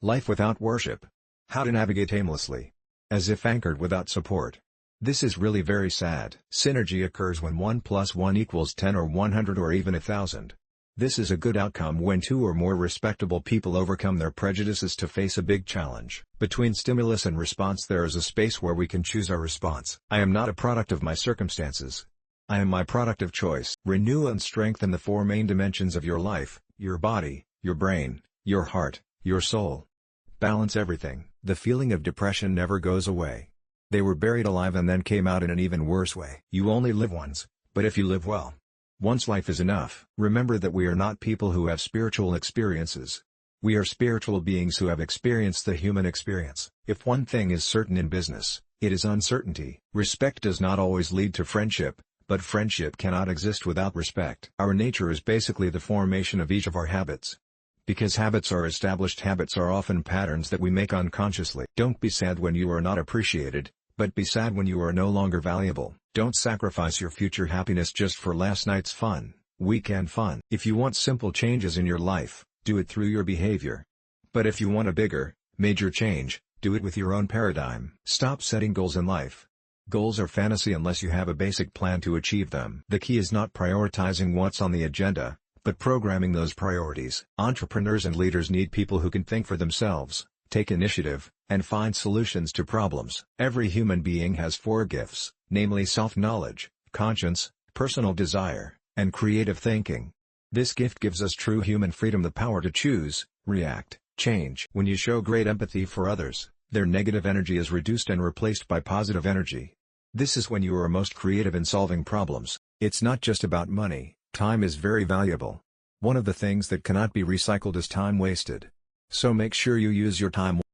Life without worship. How to navigate aimlessly. As if anchored without support. This is really very sad. Synergy occurs when 1 + 1 = 10 or 100 or even 1,000. This is a good outcome when two or more respectable people overcome their prejudices to face a big challenge. Between stimulus and response there is a space where we can choose our response. I am not a product of my circumstances. I am my product of choice. Renew and strengthen the four main dimensions of your life: your body, your brain, your heart, your soul. Balance everything. The feeling of depression never goes away. They were buried alive and then came out in an even worse way. You only live once, but if you live well, once life is enough. Remember that we are not people who have spiritual experiences. We are spiritual beings who have experienced the human experience. If one thing is certain in business, it is uncertainty. Respect does not always lead to friendship, but friendship cannot exist without respect. Our nature is basically the formation of each of our habits. Because habits are established, habits are often patterns that we make unconsciously. Don't be sad when you are not appreciated, but be sad when you are no longer valuable. Don't sacrifice your future happiness just for last night's fun, weekend fun. If you want simple changes in your life, do it through your behavior. But if you want a bigger, major change, do it with your own paradigm. Stop setting goals in life. Goals are fantasy unless you have a basic plan to achieve them. The key is not prioritizing what's on the agenda, but programming those priorities. Entrepreneurs and leaders need people who can think for themselves, take initiative, and find solutions to problems. Every human being has four gifts, namely self-knowledge, conscience, personal desire, and creative thinking. This gift gives us true human freedom, the power to choose, react, change. When you show great empathy for others, their negative energy is reduced and replaced by positive energy. This is when you are most creative in solving problems. It's not just about money. Time is very valuable. One of the things that cannot be recycled is time wasted. So make sure you use your time